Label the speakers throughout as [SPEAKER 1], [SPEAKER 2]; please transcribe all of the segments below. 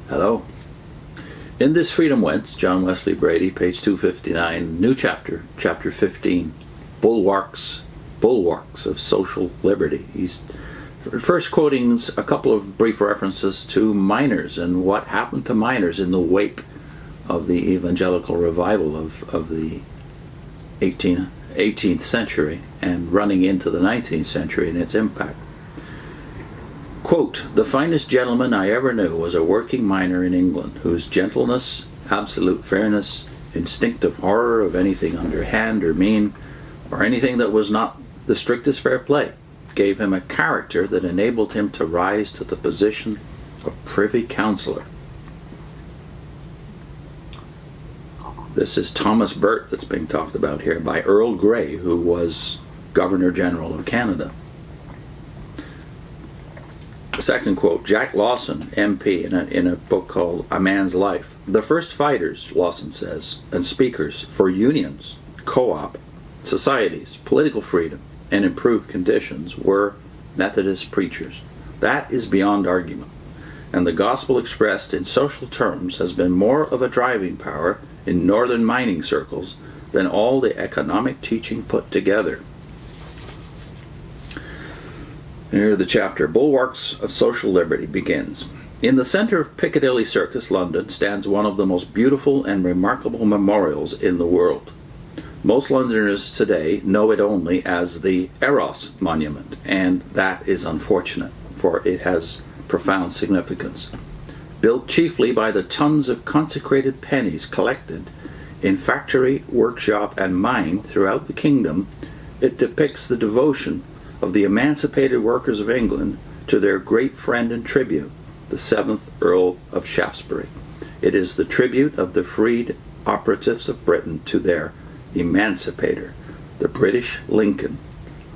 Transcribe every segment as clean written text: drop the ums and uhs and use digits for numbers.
[SPEAKER 1] Hello. In this Freedom Whence, John Wesley Bready, page 259, new chapter, chapter 15, Bulwarks of Social Liberty. He's first quoting a couple of brief references to miners and what happened to miners in the wake of the evangelical revival of the 18th century and running into the 19th century and its impact. Quote, "The finest gentleman I ever knew was a working miner in England, whose gentleness, absolute fairness, instinctive horror of anything underhand or mean, or anything that was not the strictest fair play, gave him a character that enabled him to rise to the position of Privy Councillor." This is Thomas Burt that's being talked about here by Earl Grey, who was Governor General of Canada. Second quote, Jack Lawson, MP, in a book called A Man's Life. "The first fighters," Lawson says, "and speakers for unions, co-op, societies, political freedom, and improved conditions were Methodist preachers. That is beyond argument. And the gospel expressed in social terms has been more of a driving power in northern mining circles than all the economic teaching put together." Here the chapter, Bulwarks of Social Liberty, begins. "In the centre of Piccadilly Circus, London, stands one of the most beautiful and remarkable memorials in the world. Most Londoners today know it only as the Eros Monument, and that is unfortunate, for it has profound significance. Built chiefly by the tons of consecrated pennies collected in factory, workshop, and mine throughout the kingdom, it depicts the devotion of the emancipated workers of England to their great friend and tribute, the 7th Earl of Shaftesbury. It is the tribute of the freed operatives of Britain to their emancipator, the British Lincoln.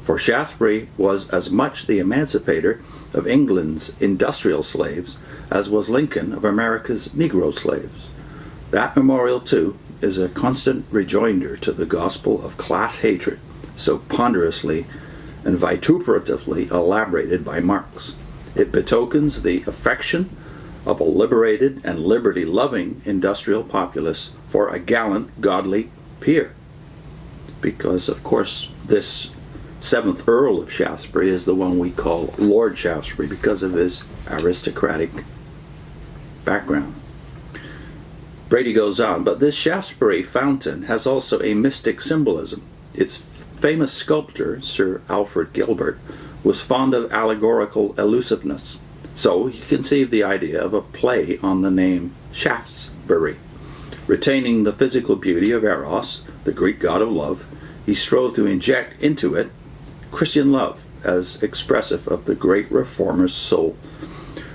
[SPEAKER 1] For Shaftesbury was as much the emancipator of England's industrial slaves as was Lincoln of America's Negro slaves. That memorial, too, is a constant rejoinder to the gospel of class hatred, so ponderously and vituperatively elaborated by Marx. It betokens the affection of a liberated and liberty-loving industrial populace for a gallant, godly peer. Because, of course, this 7th Earl of Shaftesbury is the one we call Lord Shaftesbury because of his aristocratic background. Bready goes on, but this Shaftesbury fountain has also a mystic symbolism. Its famous sculptor, Sir Alfred Gilbert, was fond of allegorical elusiveness, so he conceived the idea of a play on the name Shaftesbury. Retaining the physical beauty of Eros, the Greek god of love, he strove to inject into it Christian love as expressive of the great reformer's soul.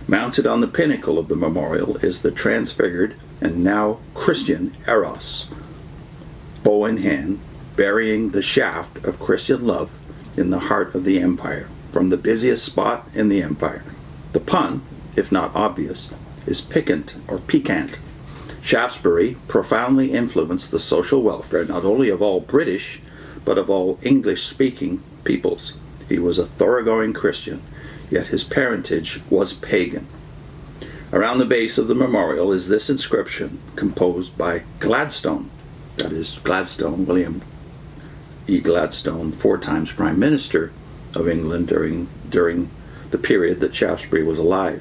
[SPEAKER 1] Mounted on the pinnacle of the memorial is the transfigured and now Christian Eros, bow in hand, burying the shaft of Christian love in the heart of the empire, from the busiest spot in the empire. The pun, if not obvious, is piquant or piquant. Shaftesbury profoundly influenced the social welfare not only of all British, but of all English-speaking peoples. He was a thoroughgoing Christian, yet his parentage was pagan. Around the base of the memorial is this inscription composed by Gladstone, that is Gladstone, William E. Gladstone, 4 times Prime Minister of England during the period that Shaftesbury was alive,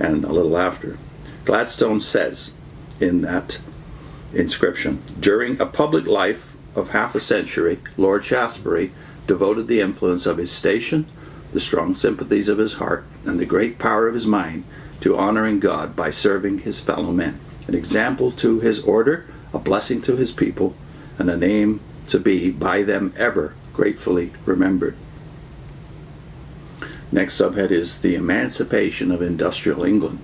[SPEAKER 1] and a little after. Gladstone says in that inscription, "During a public life of half a century, Lord Shaftesbury devoted the influence of his station, the strong sympathies of his heart, and the great power of his mind to honoring God by serving his fellow men, an example to his order, a blessing to his people, and a name to be by them ever gratefully remembered." Next subhead is the emancipation of industrial England.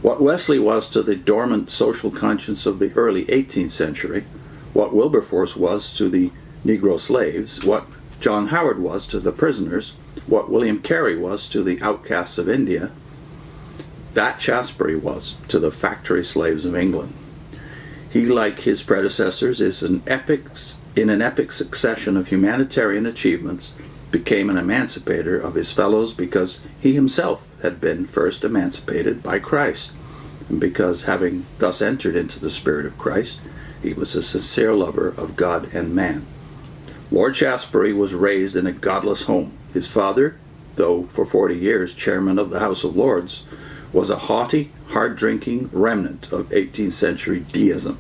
[SPEAKER 1] What Wesley was to the dormant social conscience of the early 18th century, what Wilberforce was to the Negro slaves, what John Howard was to the prisoners, what William Carey was to the outcasts of India, that Shaftesbury was to the factory slaves of England. He, like his predecessors, is in an epic succession of humanitarian achievements, became an emancipator of his fellows because he himself had been first emancipated by Christ. and because, having thus entered into the spirit of Christ, he was a sincere lover of God and man. Lord Shaftesbury was raised in a godless home. His father, though for 40 years chairman of the House of Lords, was a haughty, hard-drinking remnant of 18th century deism.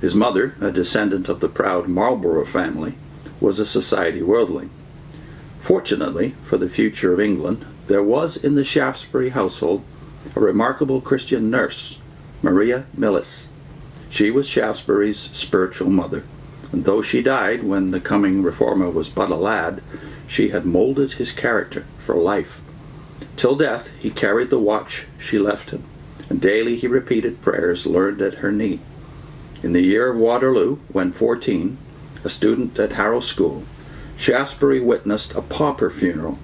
[SPEAKER 1] His mother, a descendant of the proud Marlborough family, was a society worldling. Fortunately for the future of England, there was in the Shaftesbury household a remarkable Christian nurse, Maria Millis. She was Shaftesbury's spiritual mother, and though she died when the coming reformer was but a lad, she had molded his character for life. Till death he carried the watch she left him, and daily he repeated prayers learned at her knee. In the year of Waterloo, when 14, a student at Harrow School, Shaftesbury witnessed a pauper funeral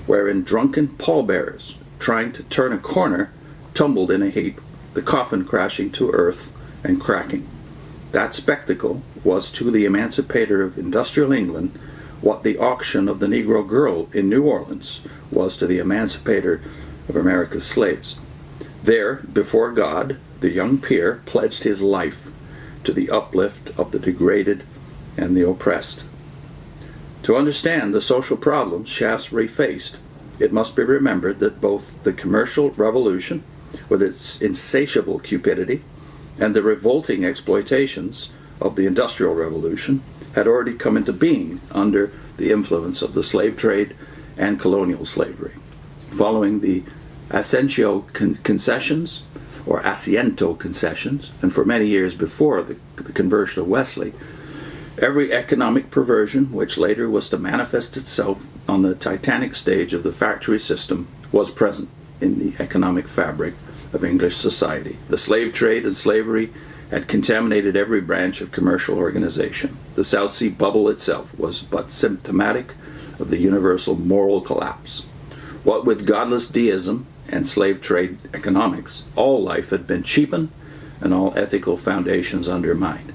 [SPEAKER 1] wherein drunken pallbearers, trying to turn a corner, tumbled in a heap, the coffin crashing to earth and cracking. That spectacle was to the emancipator of industrial England what the auction of the Negro girl in New Orleans was to the emancipator of America's slaves. There, before God, the young peer pledged his life to the uplift of the degraded and the oppressed. To understand the social problems Shaftesbury faced, it must be remembered that both the commercial revolution, with its insatiable cupidity, and the revolting exploitations of the Industrial Revolution had already come into being under the influence of the slave trade and colonial slavery. Following the concessions, or Asiento concessions, and for many years before the conversion of Wesley, every economic perversion which later was to manifest itself on the titanic stage of the factory system was present in the economic fabric of English society. The slave trade and slavery had contaminated every branch of commercial organization. The South Sea bubble itself was but symptomatic of the universal moral collapse. What with godless deism and slave trade economics, all life had been cheapened and all ethical foundations undermined.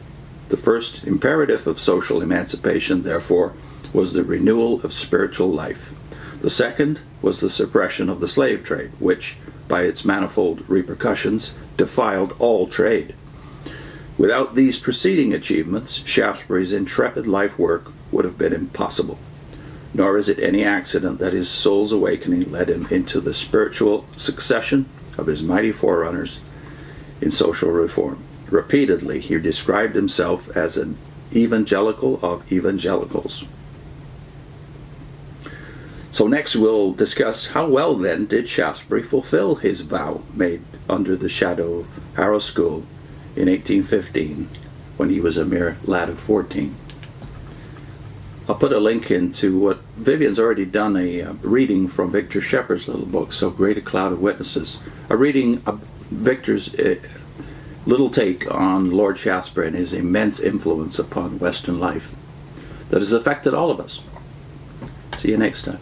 [SPEAKER 1] The first imperative of social emancipation, therefore, was the renewal of spiritual life. The second was the suppression of the slave trade, which, by its manifold repercussions, defiled all trade. Without these preceding achievements, Shaftesbury's intrepid life work would have been impossible. Nor is it any accident that his soul's awakening led him into the spiritual succession of his mighty forerunners in social reform. Repeatedly, he described himself as an evangelical of evangelicals. So next we'll discuss how well then did Shaftesbury fulfill his vow made under the shadow of Harrow School in 1815 when he was a mere lad of 14. I'll put a link into what Vivian's already done, a reading from Victor Shepard's little book, So Great a Cloud of Witnesses. A reading of Victor's little take on Lord Shaftesbury and his immense influence upon Western life that has affected all of us. See you next time.